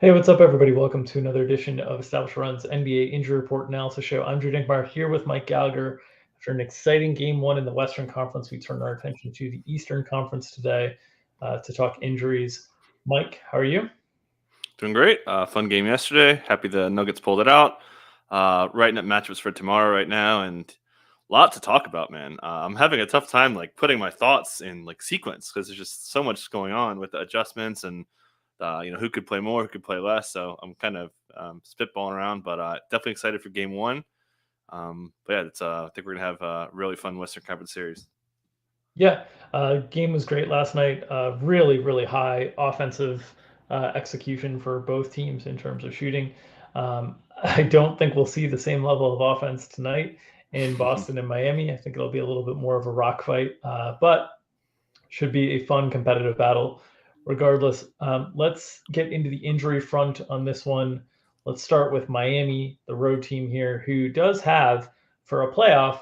Hey, what's up, everybody? Welcome to another edition of Established Run's NBA Injury Report Analysis Show. I'm Drew Dinkmeyer here with Mike Gallagher. After an exciting game one in the Western Conference, we turn our attention to the Eastern Conference today to talk injuries. Mike, how are you? Doing great. Fun game yesterday. Happy the Nuggets pulled it out. Writing up matchups for tomorrow right now, and a lot to talk about, man. I'm having a tough time like putting my thoughts in like sequence because there's just so much going on with the adjustments and who could play more, who could play less. So I'm kind of spitballing around, but definitely excited for game one. But yeah, I think we're gonna have a really fun Western Conference series. Yeah, game was great last night. Really, really high offensive execution for both teams in terms of shooting. I don't think we'll see the same level of offense tonight in Boston and Miami. I think it'll be a little bit more of a rock fight, but should be a fun competitive battle regardless. Let's get into the injury front on this one. Let's start with Miami, the road team here, who does have, for a playoff,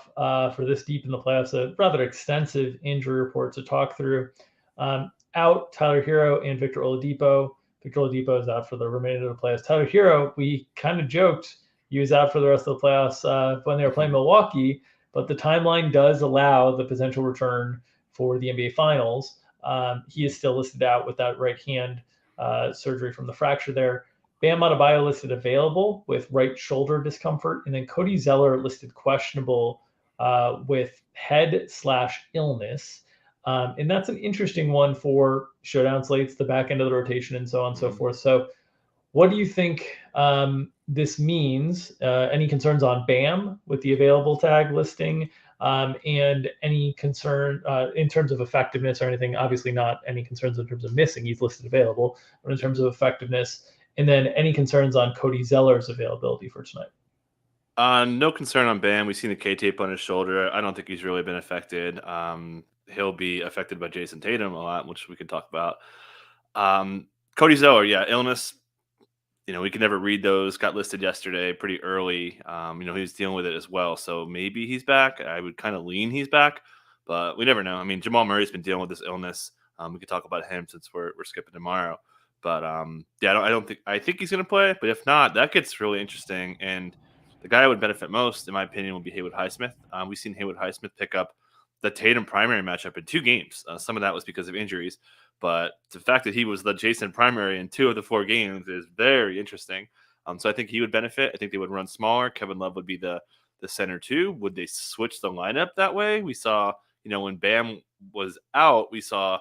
for this deep in the playoffs, a rather extensive injury report to talk through. Out Tyler Hero and Victor Oladipo. Victor Oladipo is out for the remainder of the playoffs. Tyler Hero, we kind of joked he was out for the rest of the playoffs when they were playing Milwaukee, but the timeline does allow the potential return for the NBA Finals. He is still listed out with that right hand surgery from the fracture there. Bam Adebayo listed available with right shoulder discomfort, and then Cody Zeller listed questionable with head/illness. And that's an interesting one for showdown slates, the back end of the rotation, and so on and so forth. So, what do you think this means? Any concerns on BAM with the available tag listing? And any concern in terms of effectiveness or anything? Obviously, not any concerns in terms of missing. He's listed available, but in terms of effectiveness. And then any concerns on Cody Zeller's availability for tonight? No concern on Bam. We've seen the K tape on his shoulder. I don't think he's really been affected. He'll be affected by Jason Tatum a lot, which we can talk about. Cody Zeller, yeah, illness. We could never read those. Got listed yesterday, pretty early. He was dealing with it as well, so maybe he's back. I would kind of lean he's back, but we never know. I mean, Jamal Murray's been dealing with this illness. We could talk about him since we're skipping tomorrow. But yeah, I don't think I think he's going to play. But if not, that gets really interesting. And the guy that would benefit most, in my opinion, would be Haywood Highsmith. We've seen Haywood Highsmith pick up the Tatum primary matchup in 2 games. Some of that was because of injuries, but the fact that he was the Jason primary in 2 of the 4 games is very interesting. So I think he would benefit. I think they would run smaller. Kevin Love would be the center too. Would they switch the lineup that way? We saw, when Bam was out, we saw,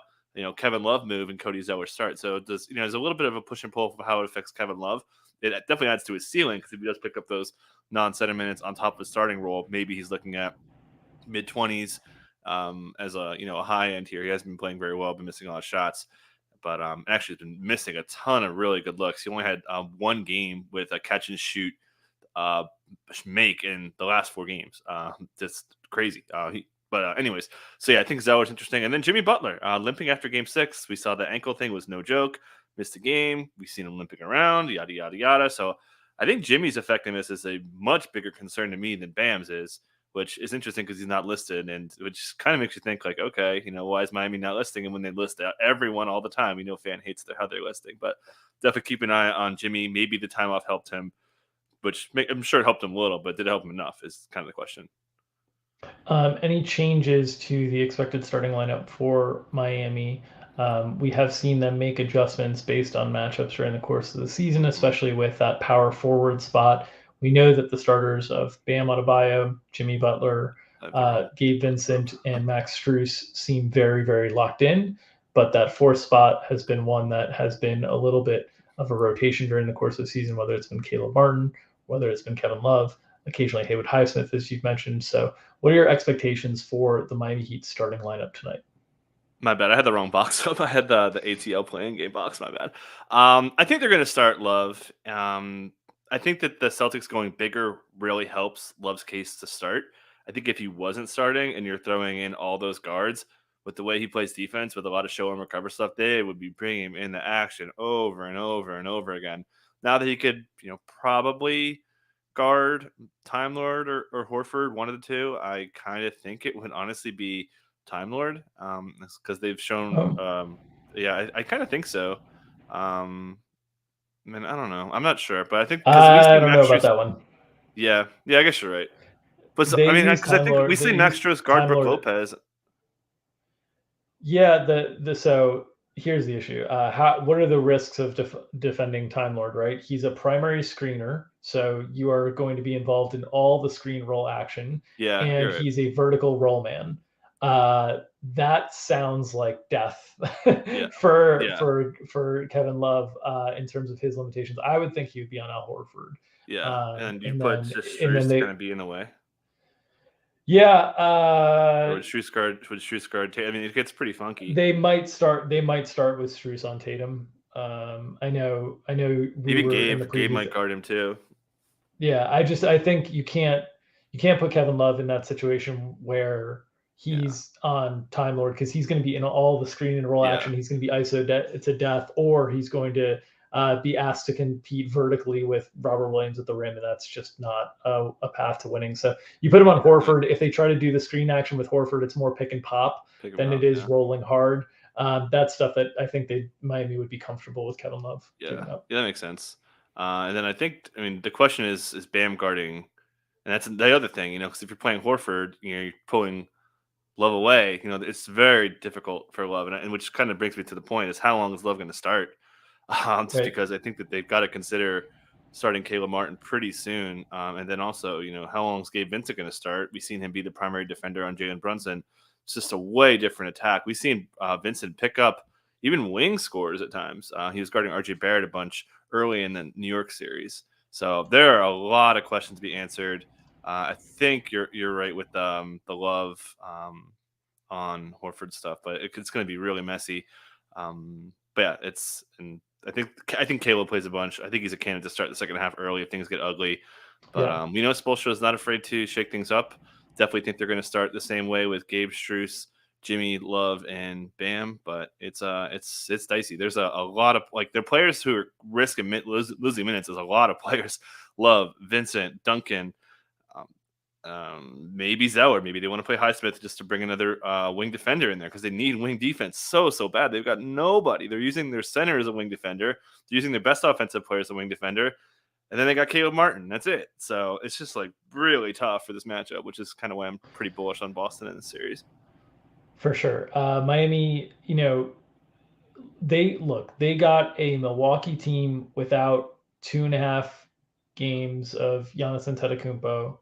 Kevin Love move and Cody Zeller start. So there's a little bit of a push and pull of how it affects Kevin Love. It definitely adds to his ceiling because if he does pick up those non-center minutes on top of his starting role, maybe he's looking at mid 20s as a high end here. He hasn't been playing very well, been missing a lot of shots, but actually has been missing a ton of really good looks. He only had 1 game with a catch and shoot uh, make in the last 4 games. Just crazy. Anyways, so yeah, I think Zeller's interesting. And then Jimmy Butler limping after Game 6. We saw the ankle thing was no joke. Missed a game. We've seen him limping around. Yada yada yada. So I think Jimmy's effectiveness is a much bigger concern to me than Bam's is, which is interesting because he's not listed, and which kind of makes you think like, okay, why is Miami not listing him when they list out everyone all the time? We know fan hates how they're listing, but definitely keep an eye on Jimmy. Maybe the time off helped him, I'm sure it helped him a little, but did it help him enough? Is kind of the question. Any changes to the expected starting lineup for Miami? We have seen them make adjustments based on matchups during the course of the season, especially with that power forward spot. We know that the starters of Bam Adebayo, Jimmy Butler, That'd be wrong. Gabe Vincent, and Max Strus seem very, very locked in. But that fourth spot has been one that has been a little bit of a rotation during the course of the season, whether it's been Caleb Martin, whether it's been Kevin Love, occasionally Haywood Highsmith, as you've mentioned. So what are your expectations for the Miami Heat starting lineup tonight? My bad. I had the wrong box up. I had the ATL playing game box. My bad. I think they're going to start Love. I think that the Celtics going bigger really helps Love's case to start. I think if he wasn't starting and you're throwing in all those guards with the way he plays defense with a lot of show and recover stuff, they would be bringing him into action over and over and over again. Now that he could, probably guard Time Lord or Horford, one of the two, I kind of think it would honestly be Time Lord, because they've shown, Oh, yeah, I kind of think so. Um, Man, I don't know. I'm not sure, but I think because we I see don't know Max about Strus. that one. Yeah, yeah, I guess you're right. But so, They I mean, use because I Time think we Lord. They see Max use Strus guard Time Brook Lord. Lopez. Yeah, so here's the issue. What are the risks of defending Time Lord, right? He's a primary screener, so you are going to be involved in all the screen roll action, Yeah, and you're right. he's a vertical roll man. That sounds like death Yeah, for yeah, Kevin Love in terms of his limitations. I would think he would be on Al Horford, yeah. And you and put then just and then Strus to kind they of be in the way, yeah or would Strus guard? Would Strus guard? I mean, it gets pretty funky. They might start with Strus on Tatum. I know we Even were in the Gabe previews. might guard him too. Yeah, I think you can't put Kevin Love in that situation where Yeah, he's on Time Lord because he's going to be in all the screen and roll yeah, action. He's going to be to death, or he's going to be asked to compete vertically with Robert Williams at the rim, and that's just not a path to winning. So you put him on yeah. Horford. If they try to do the screen action with Horford, it's more pick and pop Pick him than it up. is Yeah, rolling hard. That's stuff that I think Miami would be comfortable with Kevin Love yeah, giving up. yeah. That makes sense. And then I mean, the question is Bam guarding, and that's the other thing, because if you're playing Horford, you're pulling Love away. It's very difficult for Love, and which kind of brings me to the point is how long is Love going to start? Just Right. because I think that they've got to consider starting Caleb Martin pretty soon, and then also how long is Gabe Vincent going to start? We've seen him be the primary defender on Jalen Brunson. It's just a way different attack. We've seen Vincent pick up even wing scores at times. He was guarding RJ Barrett a bunch early in the New York series. So there are a lot of questions to be answered. I think you're right with the Love on Horford stuff, but it's going to be really messy. But yeah, and I think Caleb plays a bunch. I think he's a candidate to start the second half early if things get ugly. But Yeah. we know Spoelstra is not afraid to shake things up. Definitely think they're going to start the same way with Gabe Struess, Jimmy Love, and Bam. But it's dicey. There's a lot of like their players who are risking losing minutes. There's a lot of players. Love, Vincent, Duncan, um, maybe Zeller. Maybe they want to play Highsmith just to bring another wing defender in there because they need wing defense so bad. They've got nobody. They're using their center as a wing defender. They're using their best offensive player as a wing defender. And then they got Caleb Martin. That's it. So it's just like really tough for this matchup, which is kind of why I'm pretty bullish on Boston in the series. For sure. Miami, they got a Milwaukee team without 2.5 games of Giannis Antetokounmpo,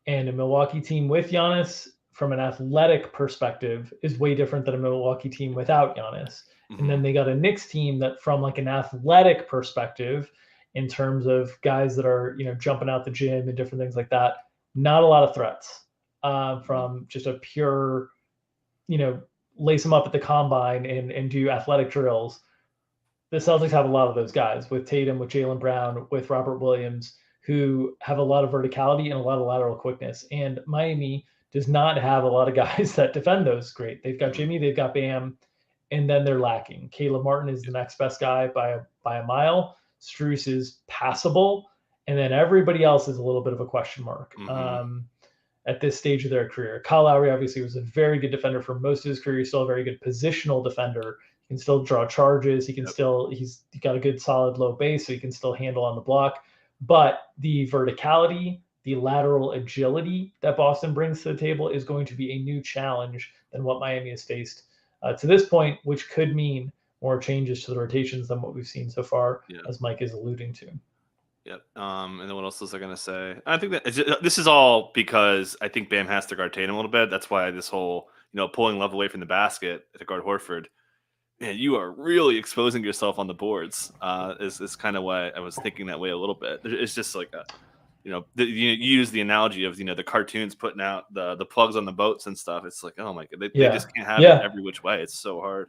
and a Milwaukee team with Giannis from an athletic perspective is way different than a Milwaukee team without Giannis. And Mm-hmm. then they got a Knicks team that, from like an athletic perspective, in terms of guys that are jumping out the gym and different things like that, not a lot of threats Mm-hmm. from just a pure you know, lace them up at the combine and do athletic drills. The Celtics have a lot of those guys with Tatum, with Jalen Brown, with Robert Williams, who have a lot of verticality and a lot of lateral quickness. And Miami does not have a lot of guys that defend those great. They've got Mm-hmm. Jimmy, they've got Bam, and then they're lacking. Caleb Martin is the next best guy by a mile. Strus is passable, and then everybody else is a little bit of a question mark. Mm-hmm. At this stage of their career. Kyle Lowry obviously was a very good defender for most of his career. He's still a very good positional defender. He can still draw charges. Yep. He's got a good solid low base, so he can still handle on the block. But the verticality, the lateral agility that Boston brings to the table is going to be a new challenge than what Miami has faced to this point, which could mean more changes to the rotations than what we've seen so far, Yeah. as Mike is alluding to. Yep. And then what else was I gonna say? I think that this is all because I think Bam has to guard Tatum a little bit. That's why this whole pulling Love away from the basket to guard Horford. Man, you are really exposing yourself on the boards. Is kind of why I was thinking that way a little bit. It's just like you use the analogy of the cartoons putting out the plugs on the boats and stuff. It's like, oh my god, they Yeah. just can't have it Yeah. every which way. It's so hard.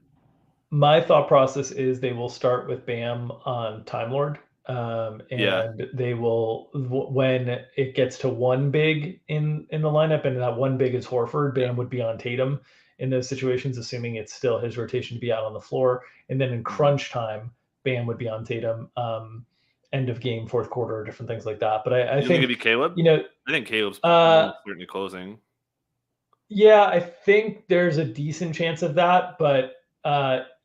My thought process is they will start with Bam on Time Lord, Yeah. and they will when it gets to one big in the lineup, and that one big is Horford. Yeah. Bam would be on Tatum in those situations, assuming it's still his rotation to be out on the floor. And then in Mm-hmm. crunch time, Bam would be on Tatum. End of game, fourth quarter, different things like that. But I You think it'd think be Caleb? you know, I think Caleb's uh, almost certainly closing. yeah, I think there's a decent chance of that, but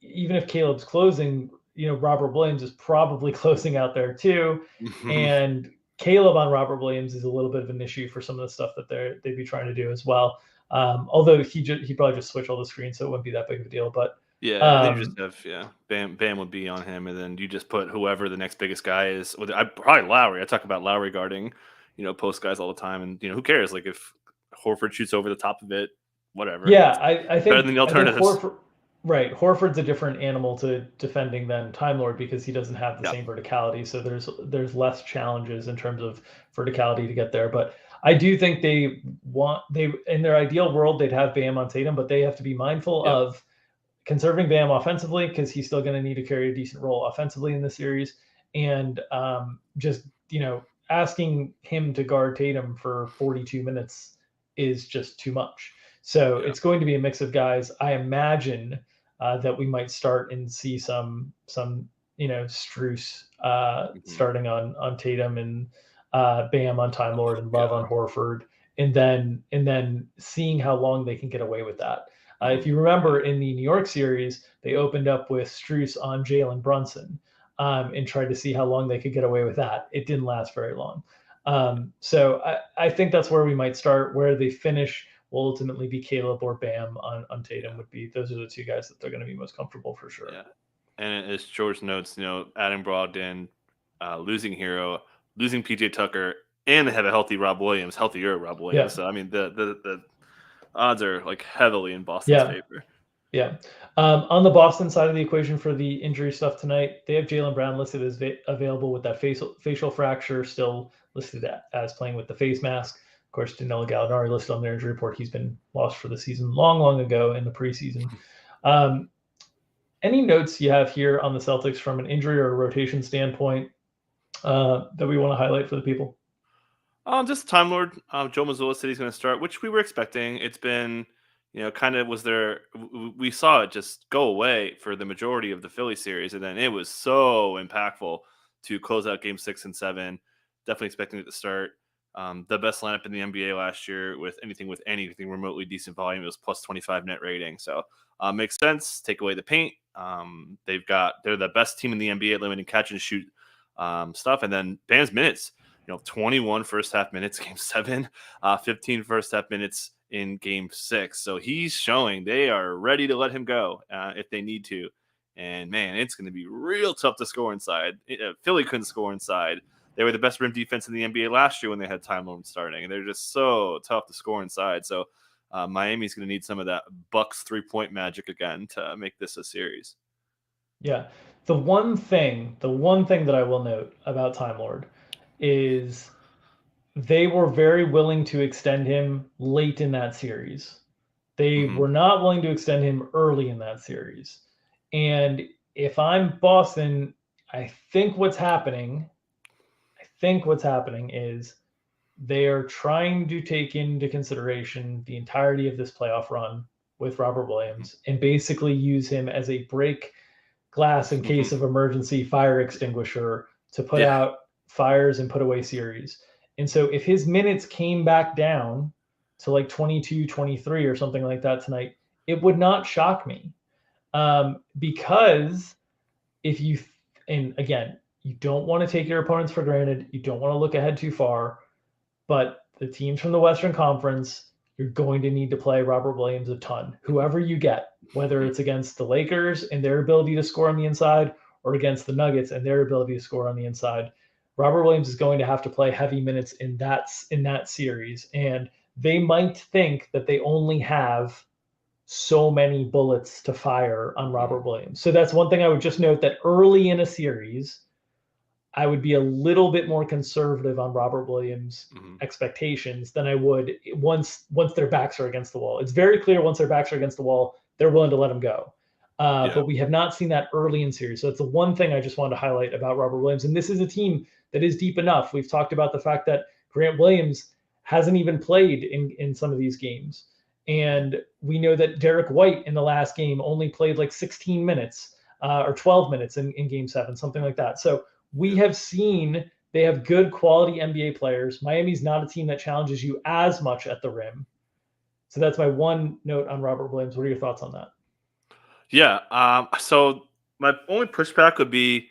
even if Caleb's closing, Robert Williams is probably closing out there too, and Caleb on Robert Williams is a little bit of an issue for some of the stuff that they'd be trying to do as well. Although he probably just switch all the screens, so it wouldn't be that big of a deal. But Yeah, and then you just have Bam would be on him, and then you just put whoever the next biggest guy is. Probably Lowry. I talk about Lowry guarding, post guys all the time, and who cares? Like if Horford shoots over the top of it, whatever. Yeah, I think better than the alternatives. Horford's a different animal to defending than Time Lord because he doesn't have the Yep. same verticality. So there's less challenges in terms of verticality to get there. But I do think they in their ideal world they'd have Bam on Tatum, but they have to be mindful of conserving Bam offensively because he's still going to need to carry a decent role offensively in the series, and just asking him to guard Tatum for 42 minutes is just too much. So it's going to be a mix of guys. I imagine that we might start and see some Strus starting on Tatum and Bam on Time Lord and Love on Horford, and then seeing how long they can get away with that. If you remember in the New York series, they opened up with Strus on Jalen Brunson and tried to see how long they could get away with that. It didn't last very long. So I think that's where we might start. Where they finish will ultimately be Caleb or Bam on Tatum. Those are the two guys that they're going to be most comfortable for sure. Yeah, and as George notes, adding Brogdon, losing Hero, losing PJ Tucker, and they have a healthier Rob Williams. Yeah. So I mean the odds are like heavily in Boston's favor. Yeah. On the Boston side of the equation for the injury stuff tonight, they have Jaylen Brown listed as available with that facial fracture, still listed as playing with the face mask. Of course, Danilo Gallinari listed on their injury report. He's been lost for the season long ago in the preseason. Any notes you have here on the Celtics from an injury or a rotation standpoint that we want to highlight for the people? Just Time Lord. Joe Mazzulla said he's going to start, which we were expecting. It's been, kind of was there. We saw it just go away for the majority of the Philly series, and then it was so impactful to close out Game 6 and 7. Definitely expecting it to start. The best lineup in the NBA last year with anything remotely decent volume. It was plus 25 net rating, so makes sense. Take away the paint. They're the best team in the NBA at limiting catch and shoot stuff, and then Bam's minutes. 21 first half minutes, Game 7, 15 first half minutes in Game 6. So he's showing they are ready to let him go if they need to. And man, it's going to be real tough to score inside. Philly couldn't score inside. They were the best rim defense in the NBA last year when they had Time Lord starting, and they're just so tough to score inside. So Miami's going to need some of that Bucks 3-point magic again to make this a series. Yeah, the one thing that I will note about Time Lord is they were very willing to extend him late in that series. They were not willing to extend him early in that series. And if I'm Boston, I think what's happening is they are trying to take into consideration the entirety of this playoff run with Robert Williams and basically use him as a break glass in case of emergency fire extinguisher to put out fires and put away series. And so if his minutes came back down to like 22, 23 or something like that tonight, it would not shock me. Because and again, you don't want to take your opponents for granted. You don't want to look ahead too far, but the teams from the Western Conference, you're going to need to play Robert Williams a ton, whoever you get, whether it's against the Lakers and their ability to score on the inside or against the Nuggets and their ability to score on the inside. Robert Williams is going to have to play heavy minutes in that series, and they might think that they only have so many bullets to fire on Robert Williams. So that's one thing I would just note, that early in a series, I would be a little bit more conservative on Robert Williams' expectations than I would once their backs are against the wall. It's very clear once their backs are against the wall, they're willing to let him go. But we have not seen that early in series. So it's the one thing I just wanted to highlight about Robert Williams. And this is a team that is deep enough. We've talked about the fact that Grant Williams hasn't even played in some of these games. And we know that Derek White in the last game only played like 16 minutes or 12 minutes in Game 7, something like that. So we have seen they have good quality NBA players. Miami's not a team that challenges you as much at the rim. So that's my one note on Robert Williams. What are your thoughts on that? Yeah. So My only pushback would be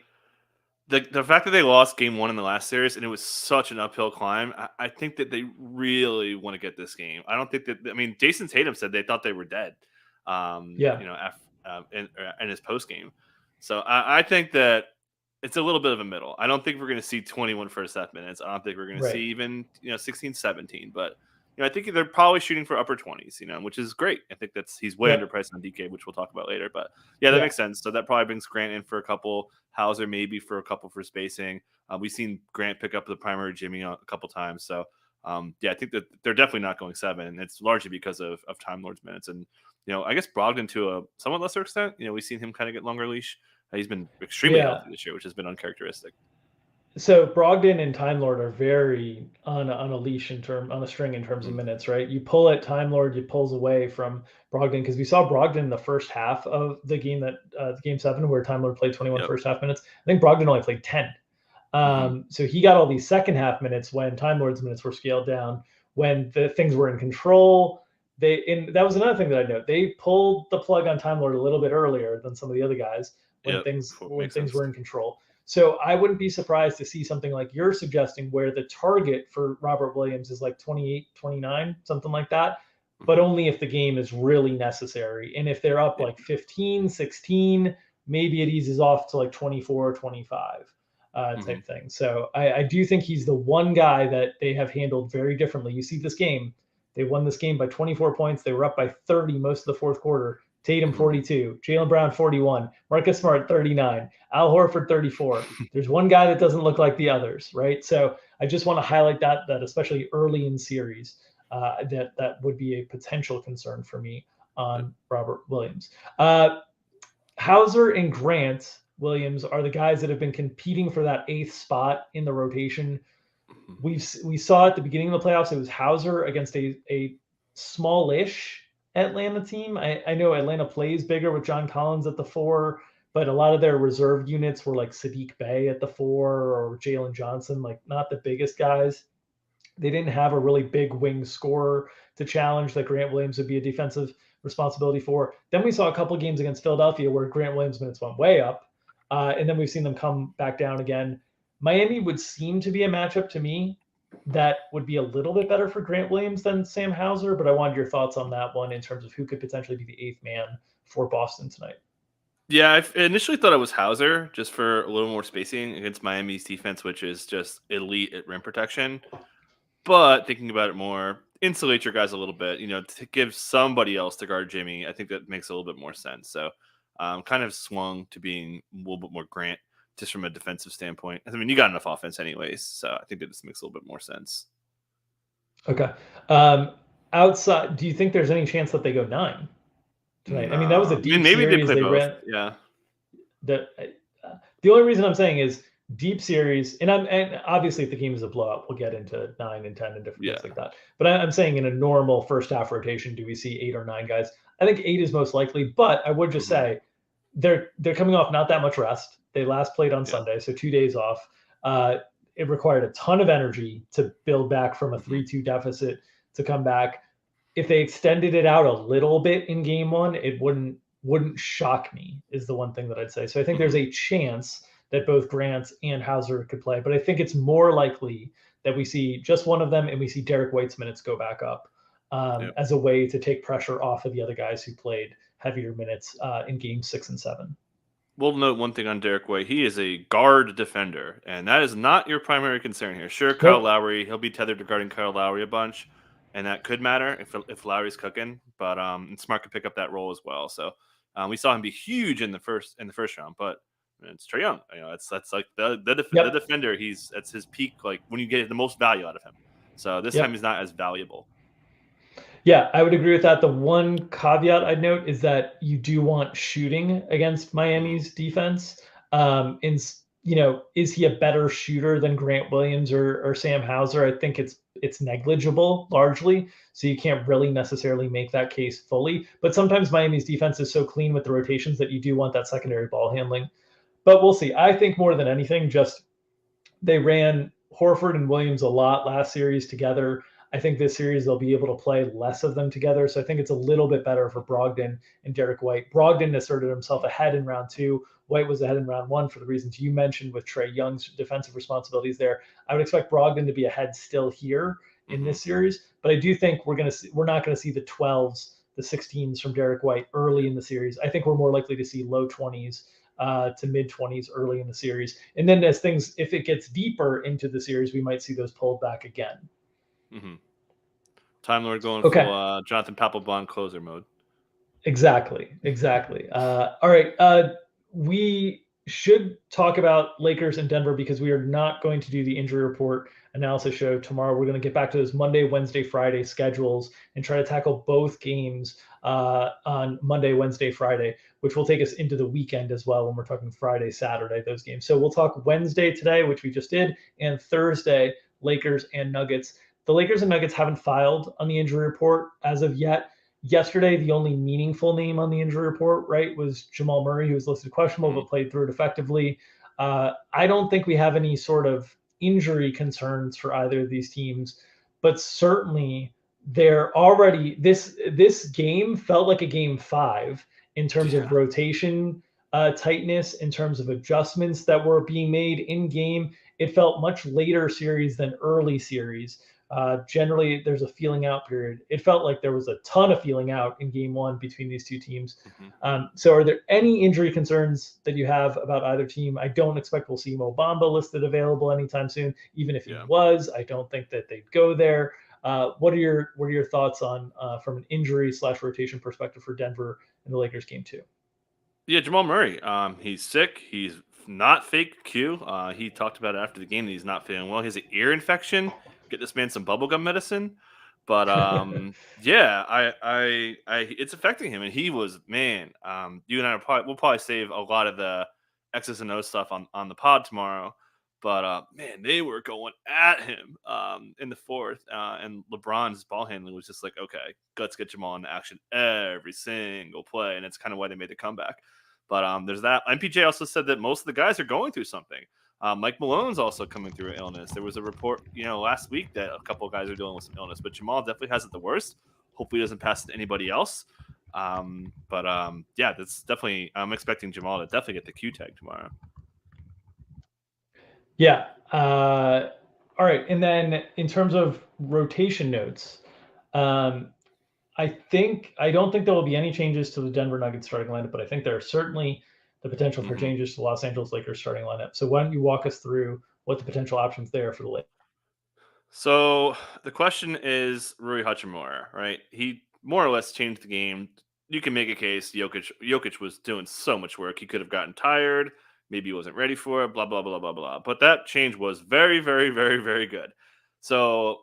the fact that they lost game one in the last series and it was such an uphill climb. I think that they really want to get this game. I don't think that. I mean, Jason Tatum said they thought they were dead. Yeah, In his post game. So I think that it's a little bit of a middle. I don't think we're going to see 21 first half minutes. I don't think we're going to see right. even 16, 17. But I think they're probably shooting for upper 20s. Which is great. I think he's way Yep. underpriced on DK, which we'll talk about later. But yeah, that Yeah. makes sense. So that probably brings Grant in for a couple. Hauser maybe for a couple for spacing. We've seen Grant pick up the primary Jimmy a couple times. So I think that they're definitely not going 7. And it's largely because of Time Lord's minutes. And I guess Brogdon to a somewhat lesser extent. We've seen him kind of get longer leash. He's been extremely Yeah. healthy this year, which has been uncharacteristic. So Brogdon and Time Lord are very on a leash on a string in terms of Mm-hmm. minutes, right? You pull at Time Lord, you pulls away from Brogdon because we saw Brogdon in the first half of the game game 7 where Time Lord played 21 Yep. first half minutes. I think Brogdon only played 10. So he got all these second half minutes when Time Lord's minutes were scaled down, when the things were in control. That was another thing that I note. They pulled the plug on Time Lord a little bit earlier than some of the other guys when Yep. things Makes sense. were in control. So I wouldn't be surprised to see something like you're suggesting where the target for Robert Williams is like 28, 29, something like that, but only if the game is really necessary. And if they're up like 15, 16, maybe it eases off to like 24, 25 type thing. So I do think he's the one guy that they have handled very differently. You see this game, they won this game by 24 points. They were up by 30 most of the fourth quarter. Tatum 42, Jaylen Brown 41, Marcus Smart 39, Al Horford 34. There's one guy that doesn't look like the others, right? So I just want to highlight that especially early in series, that would be a potential concern for me on Robert Williams. Hauser and Grant Williams are the guys that have been competing for that 8th spot in the rotation. We saw at the beginning of the playoffs, it was Hauser against a smallish Atlanta team. I know Atlanta plays bigger with John Collins at the 4, but a lot of their reserve units were like Sadiq Bey at the 4 or Jalen Johnson, like not the biggest guys. They didn't have a really big wing scorer to challenge that Grant Williams would be a defensive responsibility for. Then we saw a couple games against Philadelphia where Grant Williams minutes went way up, and then we've seen them come back down again. Miami would seem to be a matchup to me that would be a little bit better for Grant Williams than Sam Hauser, but I wanted your thoughts on that one in terms of who could potentially be the 8th man for Boston tonight. Yeah, I initially thought it was Hauser just for a little more spacing against Miami's defense, which is just elite at rim protection. But thinking about it more, insulate your guys a little bit, to give somebody else to guard Jimmy. I think that makes a little bit more sense. So kind of swung to being a little bit more Grant just from a defensive standpoint. I mean, you got enough offense anyways. So I think that this makes a little bit more sense. Okay. Outside, do you think there's any chance that they go 9 tonight? I mean, that was a deep maybe series. they play both. Ran. Yeah. The only reason I'm saying is deep series, and obviously if the game is a blowout, we'll get into 9 and 10 and different things like that. But I'm saying in a normal first half rotation, do we see 8 or 9 guys? I think 8 is most likely, but I would just say they're coming off not that much rest. They last played on Sunday, so 2 days off. It required a ton of energy to build back from a 3-2 deficit to come back. If they extended it out a little bit in game 1, it wouldn't shock me, is the one thing that I'd say. So I think there's a chance that both Grant and Hauser could play, but I think it's more likely that we see just one of them and we see Derek White's minutes go back up as a way to take pressure off of the other guys who played heavier minutes in game 6 and 7. We'll note one thing on Derek White. He is a guard defender, and that is not your primary concern here. Sure, Kyle Lowry, he'll be tethered to guarding Kyle Lowry a bunch, and that could matter if Lowry's cooking, but Smart could pick up that role as well. So we saw him be huge in the first round, but it's Trae Young. That's like the defender. That's his peak, like when you get the most value out of him. So this time he's not as valuable. Yeah, I would agree with that. The one caveat I'd note is that you do want shooting against Miami's defense. Is he a better shooter than Grant Williams or Sam Hauser? I think it's negligible largely, so you can't really necessarily make that case fully. But sometimes Miami's defense is so clean with the rotations that you do want that secondary ball handling. But we'll see. I think more than anything, just they ran Horford and Williams a lot last series together. I think this series they'll be able to play less of them together. So I think it's a little bit better for Brogdon and Derek White. Brogdon asserted himself ahead in round two. White was ahead in round one for the reasons you mentioned with Trae Young's defensive responsibilities there. I would expect Brogdon to be ahead still here in Mm-hmm. this series, but I do think we're not going to see the 12s, the 16s from Derek White early in the series. I think we're more likely to see low 20s to mid 20s early in the series. And then if it gets deeper into the series, we might see those pulled back again. Mm-hmm. Time Lord going full Okay. Jonathan Papelbon closer mode. Exactly. All right. We should talk about Lakers and Denver because we are not going to do the injury report analysis show tomorrow. We're going to get back to those Monday, Wednesday, Friday schedules and try to tackle both games on Monday, Wednesday, Friday, which will take us into the weekend as well when we're talking Friday, Saturday, those games. So we'll talk Wednesday today, which we just did, and Thursday, Lakers and Nuggets. The Lakers and Nuggets haven't filed on the injury report as of yet. Yesterday, the only meaningful name on the injury report, right, was Jamal Murray, who was listed questionable Mm-hmm. but played through it effectively. I don't think we have any sort of injury concerns for either of these teams, but certainly they're already this game felt like a game five in terms of Yeah. rotation tightness, in terms of adjustments that were being made in game. It felt much later series than early series. Generally, there's a feeling out period. It felt like there was a ton of feeling out in game one between these two teams. Mm-hmm. So, are there any injury concerns that you have about either team? I don't expect we'll see Mo Bamba listed available anytime soon. Even if he Yeah. was, I don't think that they'd go there. What are your thoughts on from an injury slash rotation perspective for Denver in the Lakers game two? Yeah, Jamal Murray. He's sick. He's not fake Q. He talked about it after the game that he's not feeling well. He has an ear infection. Get this man some bubblegum medicine. But yeah, it's affecting him, and he was man. You and I we'll probably save a lot of the X's and O's stuff on the pod tomorrow. But man, they were going at him in the fourth, and LeBron's ball handling was just like, okay, let's get Jamal in action every single play, and it's kind of why they made the comeback. But there's that. MPJ also said that most of the guys are going through something. Mike Malone's also coming through illness. There was a report, last week that a couple of guys are dealing with some illness, but Jamal definitely has it the worst. Hopefully, he doesn't pass it to anybody else. Yeah, that's definitely. I'm expecting Jamal to definitely get the Q tag tomorrow. Yeah. All right. And then in terms of rotation notes, um, I don't think there will be any changes to the Denver Nuggets starting lineup, but I think there are certainly the potential for Mm-hmm. changes to the Los Angeles Lakers starting lineup. So why don't you walk us through what the potential options there for the Lakers? So the question is Rui Hachimura, right? He more or less changed the game. You can make a case Jokic was doing so much work. He could have gotten tired. Maybe he wasn't ready for it, blah, blah, blah, blah, blah. But that change was very, very, very, very good. So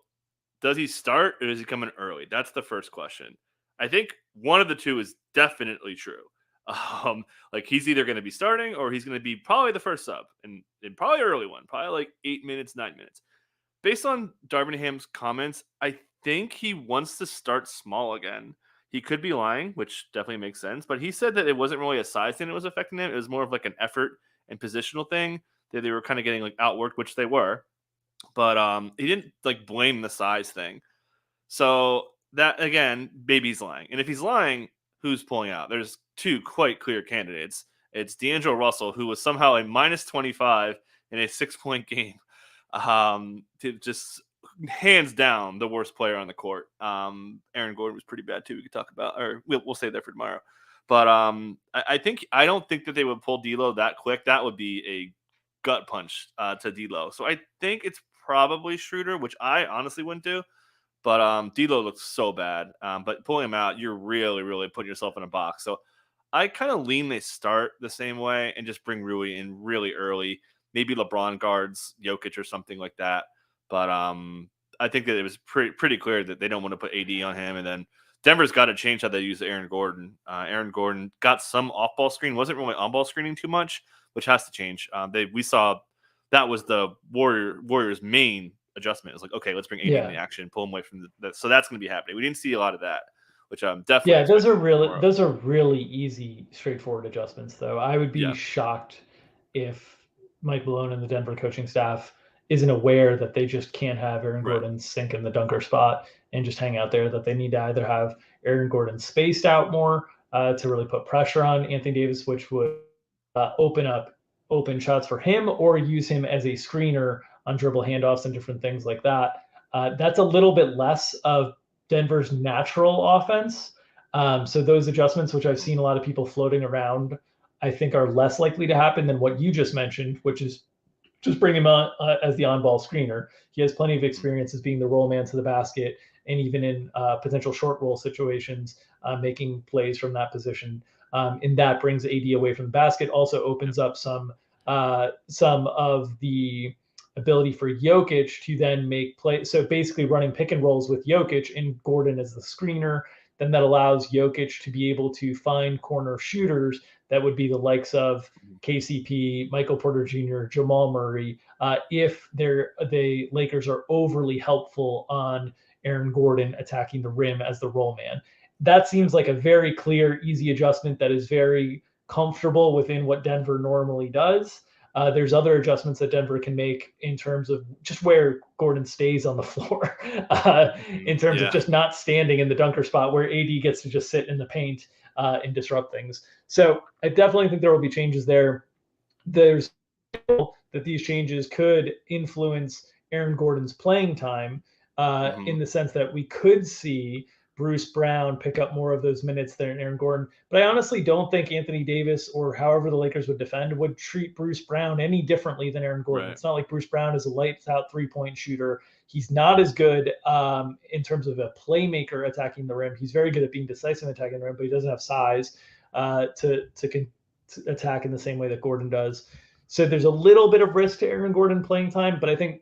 does he start or is he coming early? That's the first question. I think one of the two is definitely true. Like he's either going to be starting or he's going to be probably the first sub and probably early one, probably like 8 minutes, 9 minutes. Based on Darvingham's comments, I think he wants to start small again. He could be lying, which definitely makes sense, but he said that it wasn't really a size thing that was affecting him. It was more of like an effort and positional thing that they were kind of getting like outworked, which they were. But he didn't like blame the size thing. So that again, maybe he's lying. And if he's lying, who's pulling out? There's two quite clear candidates. It's D'Angelo Russell, who was somehow a minus 25 in a 6 point game. To just hands down the worst player on the court. Aaron Gordon was pretty bad too. We could talk about, or we'll save that for tomorrow. But I don't think that they would pull D'Lo that quick. That would be a gut punch to D'Lo. So I think it's probably Schroeder, which I honestly wouldn't do. But D'Lo looks so bad. But pulling him out, you're really, really putting yourself in a box. So I kind of lean they start the same way and just bring Rui in really early. Maybe LeBron guards Jokic or something like that. But I think that it was pretty clear that they don't want to put AD on him. And then Denver's got to change how they use Aaron Gordon. Aaron Gordon got some off-ball screen, wasn't really on-ball screening too much, which has to change. We saw that was the Warriors' main adjustment. It's like, okay, let's bring AD in the Yeah. action, pull him away from so that's going to be happening. We didn't see a lot of that, which I'm definitely Yeah, expecting more of. those are really easy, straightforward adjustments though. I would be Yeah. shocked if Mike Malone and the Denver coaching staff isn't aware that they just can't have Aaron Right. Gordon sink in the dunker spot and just hang out there, that they need to either have Aaron Gordon spaced out more to really put pressure on Anthony Davis, which would open up open shots for him, or use him as a screener on dribble handoffs and different things like that. That's a little bit less of Denver's natural offense. So those adjustments, which I've seen a lot of people floating around, I think are less likely to happen than what you just mentioned, which is just bring him on as the on-ball screener. He has plenty of experience as being the roll man to the basket, and even in potential short roll situations, making plays from that position. And that brings AD away from the basket. Also opens up some of the ability for Jokic to then make plays. So basically running pick and rolls with Jokic and Gordon as the screener, then that allows Jokic to be able to find corner shooters that would be the likes of KCP, Michael Porter Jr., Jamal Murray, if the Lakers are overly helpful on Aaron Gordon attacking the rim as the roll man. That seems like a very clear, easy adjustment that is very comfortable within what Denver normally does. There's other adjustments that Denver can make in terms of just where Gordon stays on the floor, in terms of just not standing in the dunker spot where AD gets to just sit in the paint and disrupt things. So I definitely think there will be changes there. There's that these changes could influence Aaron Gordon's playing time in the sense that we could see Bruce Brown pick up more of those minutes than Aaron Gordon. But I honestly don't think Anthony Davis, or however the Lakers would defend, would treat Bruce Brown any differently than Aaron Gordon. Right. It's not like Bruce Brown is a lights out 3-point shooter. He's not as good in terms of a playmaker attacking the rim. He's very good at being decisive attacking the rim, but he doesn't have size to attack in the same way that Gordon does. So there's a little bit of risk to Aaron Gordon playing time, but I think,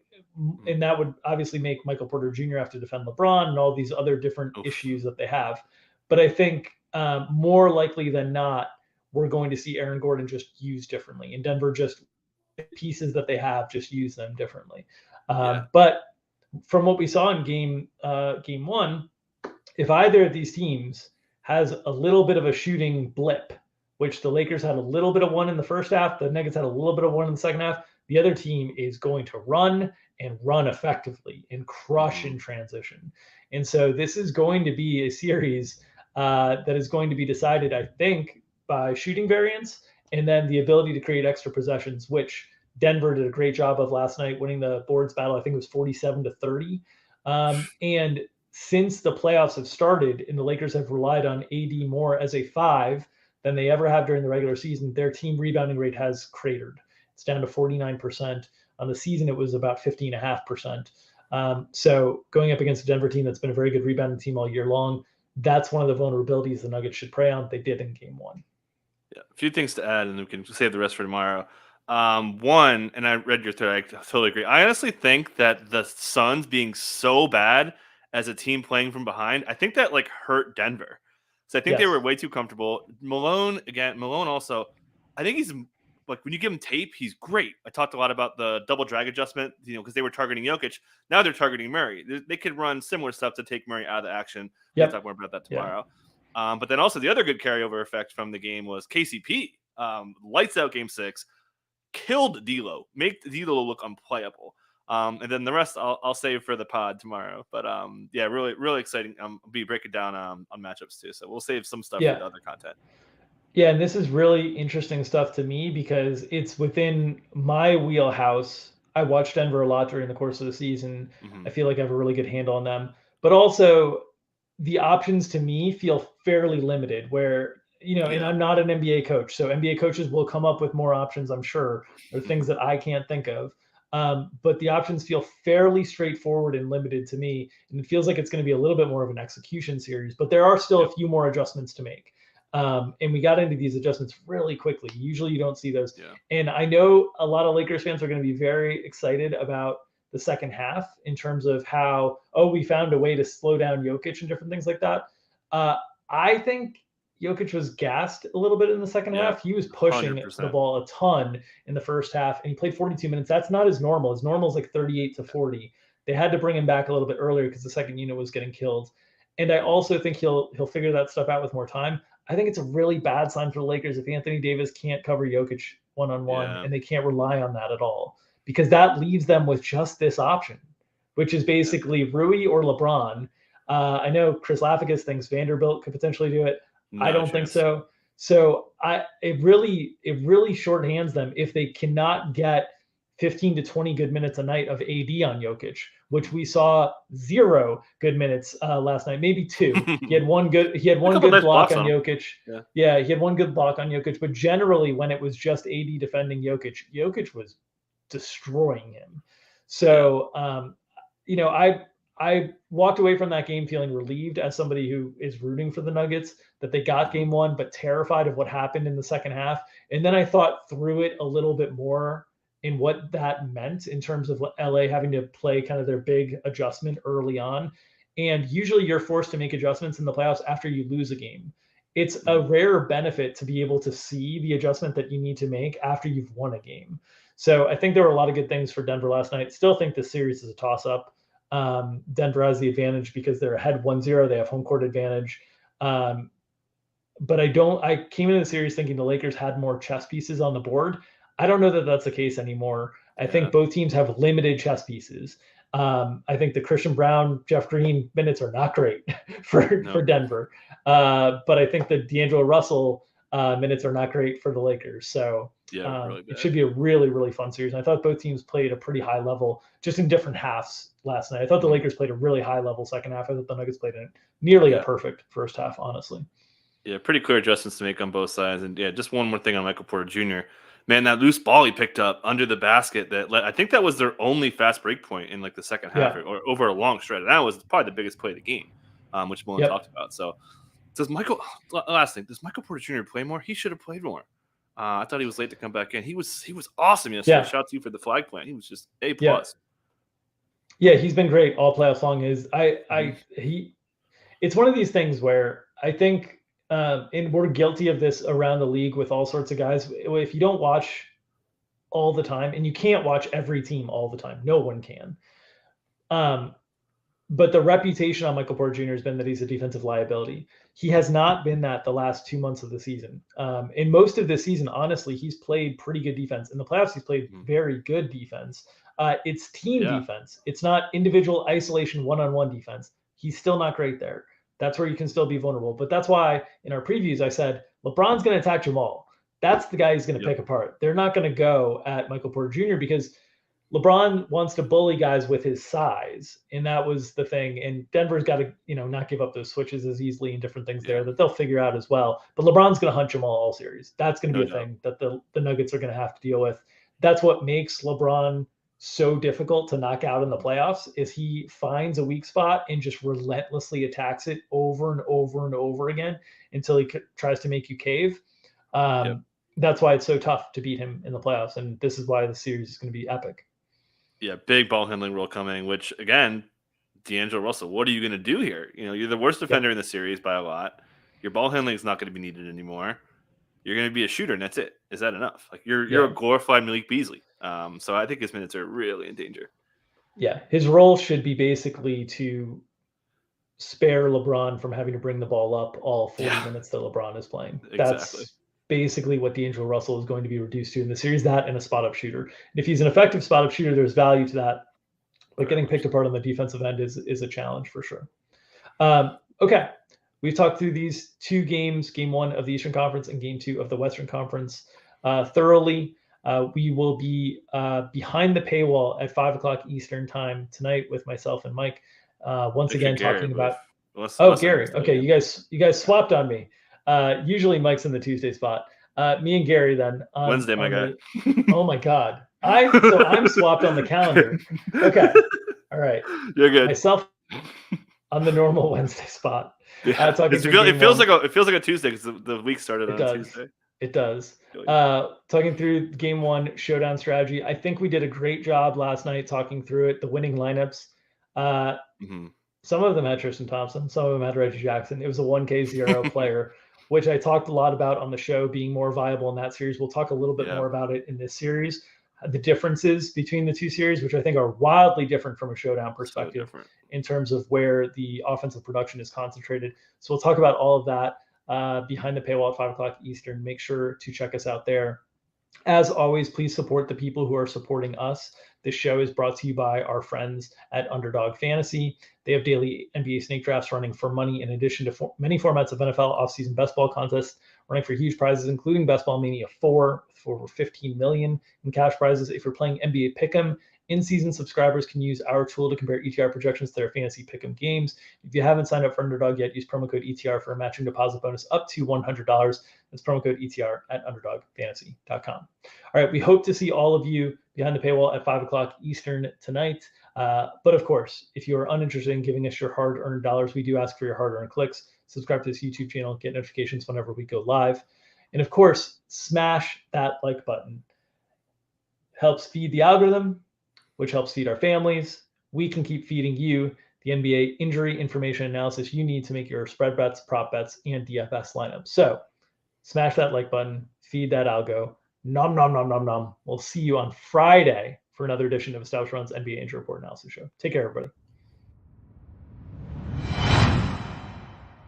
and that would obviously make Michael Porter Jr. have to defend LeBron and all these other different issues that they have. But I think more likely than not, we're going to see Aaron Gordon just used differently, and Denver just pieces that they have, just use them differently. But from what we saw in game one, if either of these teams has a little bit of a shooting blip, which the Lakers had a little bit of one in the first half, the Nuggets had a little bit of one in the second half, the other team is going to run and run effectively and crush in transition. And so this is going to be a series that is going to be decided, I think, by shooting variance and then the ability to create extra possessions, which Denver did a great job of last night, winning the boards battle. I think it was 47-30. And since the playoffs have started and the Lakers have relied on AD more as a 5 than they ever have during the regular season, their team rebounding rate has cratered. It's down to 49%. On the season, it was about 50.5%. So going up against a Denver team that's been a very good rebounding team all year long, that's one of the vulnerabilities the Nuggets should prey on. They did in game one. Yeah, a few things to add, and we can save the rest for tomorrow. One, and I read your thread, I totally agree. I honestly think that the Suns being so bad as a team playing from behind, I think that hurt Denver. So I think they were way too comfortable. Malone also, I think he's when you give him tape, he's great. I talked a lot about the double drag adjustment, because they were targeting Jokic. Now they're targeting Murray. They could run similar stuff to take Murray out of the action. We'll talk more about that tomorrow. But then also the other good carryover effect from the game was KCP. Lights out game 6, killed D'Lo, make D'Lo look unplayable. And then the rest I'll save for the pod tomorrow. But really, really exciting. I'll be breaking down on matchups too. So we'll save some stuff for the other content. Yeah, and this is really interesting stuff to me because it's within my wheelhouse. I watched Denver a lot during the course of the season. I feel like I have a really good handle on them. But also the options to me feel fairly limited where, and I'm not an NBA coach. So NBA coaches will come up with more options, I'm sure. There are things that I can't think of. But the options feel fairly straightforward and limited to me. And it feels like it's going to be a little bit more of an execution series. But there are still a few more adjustments to make. And we got into these adjustments really quickly. Usually you don't see those. And I know a lot of Lakers fans are going to be very excited about the second half in terms of how, we found a way to slow down Jokic and different things like that. I think Jokic was gassed a little bit in the second half. He was pushing 100%. The ball a ton in the first half, and he played 42 minutes. That's not his normal. His normal is like 38-40. They had to bring him back a little bit earlier because the second unit was getting killed. And I also think he'll figure that stuff out with more time. I think it's a really bad sign for the Lakers if Anthony Davis can't cover Jokic one-on-one, and they can't rely on that at all. because that leaves them with just this option, which is basically Rui or LeBron. I know Chris Lafficus thinks Vanderbilt could potentially do it. I No don't think chance. so. So it really shorthands them if they cannot get 15 to 20 good minutes a night of AD on Jokic, which we saw 0 good minutes last night, maybe 2. He had one good A couple nice block blocks on on him. Jokic. Yeah, he had one good block on Jokic, but generally when it was just AD defending Jokic, Jokic was destroying him. So I walked away from that game feeling relieved as somebody who is rooting for the Nuggets that they got game one, but terrified of what happened in the second half. And then I thought through it a little bit more in what that meant in terms of LA having to play kind of their big adjustment early on. And usually you're forced to make adjustments in the playoffs after you lose a game. It's a rare benefit to be able to see the adjustment that you need to make after you've won a game. So I think there were a lot of good things for Denver last night. Still think this series is a toss-up. Denver has the advantage because they're ahead 1-0. They have home court advantage. But I came into the series thinking the Lakers had more chess pieces on the board. I don't know that that's the case anymore. I think both teams have limited chess pieces. I think the Christian Brown, Jeff Green minutes are not great for Denver. But I think the D'Angelo Russell minutes are not great for the Lakers. So really it should be a really, really fun series. And I thought both teams played a pretty high level, just in different halves last night. I thought the Lakers played a really high level second half. I thought the Nuggets played nearly a perfect first half, honestly. Yeah, pretty clear adjustments to make on both sides. And yeah, just one more thing on Michael Porter Jr. Man, that loose ball he picked up under the basket, I think that was their only fast break point in like the second half or over a long stretch. That was probably the biggest play of the game, which Mullen talked about. So last thing, does Michael Porter Jr. play more? He should have played more. I thought he was late to come back in. He was awesome yesterday. Yeah. Shout out to you for the flag plant. He was just A+. Yeah, he's been great all playoffs long. It's one of these things where I think, and we're guilty of this around the league with all sorts of guys. If you don't watch all the time, and you can't watch every team all the time, no one can. But the reputation on Michael Porter Jr. has been that he's a defensive liability. He has not been that the last 2 months of the season. In most of this season, honestly, he's played pretty good defense. In the playoffs, he's played very good defense. It's team defense. It's not individual isolation, one-on-one defense. He's still not great there. That's where you can still be vulnerable. But that's why in our previews, I said, LeBron's going to attack Jamal. That's the guy he's going to pick apart. They're not going to go at Michael Porter Jr. because LeBron wants to bully guys with his size, and that was the thing. And Denver's got to, not give up those switches as easily and different things there that they'll figure out as well. But LeBron's going to hunt Jamal all series. That's going to be a thing that the Nuggets are going to have to deal with. That's what makes LeBron so difficult to knock out in the playoffs is he finds a weak spot and just relentlessly attacks it over and over and over again until he tries to make you cave. That's why it's so tough to beat him in the playoffs. And this is why the series is going to be epic. Yeah, big ball handling role coming, which, again, D'Angelo Russell, what are you going to do here? You're the worst defender in the series by a lot. Your ball handling is not going to be needed anymore. You're going to be a shooter, and that's it. Is that enough? Like you're a glorified Malik Beasley. So I think his minutes are really in danger. Yeah, his role should be basically to spare LeBron from having to bring the ball up all 40 minutes that LeBron is playing. Exactly. That's basically what D'Angelo Russell is going to be reduced to in the series, that and a spot-up shooter. And if he's an effective spot-up shooter, there's value to that. But getting picked apart on the defensive end is a challenge for sure. Okay, we've talked through these two games, game one of the Eastern Conference and game two of the Western Conference thoroughly. We will be behind the paywall at 5 o'clock Eastern time tonight with myself and Mike. Once again, talking about Gary. Okay, you guys swapped on me. Usually Mike's in the Tuesday spot. Me and Gary then on Wednesday, my guy. Oh my God. I'm swapped on the calendar. Okay. All right. You're good. Myself on the normal Wednesday spot. Yeah. It feels like a Tuesday because the week started on Tuesday. It does. Talking through game one showdown strategy. I think we did a great job last night talking through it. The winning lineups. Some of them had Tristan Thompson. Some of them had Reggie Jackson. It was a 1K0 player, which I talked a lot about on the show being more viable in that series. We'll talk a little bit more about it in this series. The differences between the two series, which I think are wildly different from a showdown perspective in terms of where the offensive production is concentrated. So we'll talk about all of that behind the paywall at 5 o'clock Eastern. Make sure to check us out there. As always, please support the people who are supporting us. This show is brought to you by our friends at Underdog Fantasy. They have daily NBA snake drafts running for money in addition to many formats of NFL offseason best ball contests running for huge prizes, including Best Ball Mania 4 for over $15 million in cash prizes. If you're playing NBA Pick'em, in-season subscribers can use our tool to compare ETR projections to their fantasy pick'em games. If you haven't signed up for Underdog yet, use promo code ETR for a matching deposit bonus up to $100. That's promo code ETR at underdogfantasy.com. All right, we hope to see all of you behind the paywall at 5 o'clock Eastern tonight. But of course, if you are uninterested in giving us your hard-earned dollars, we do ask for your hard-earned clicks. Subscribe to this YouTube channel, get notifications whenever we go live. And of course, smash that like button. It helps feed the algorithm, which helps feed our families. We can keep feeding you the NBA injury information analysis you need to make your spread bets, prop bets, and DFS lineups. So smash that like button, feed that algo. Nom, nom, nom, nom, nom. We'll see you on Friday for another edition of Establish Run's NBA Injury Report Analysis Show. Take care, everybody.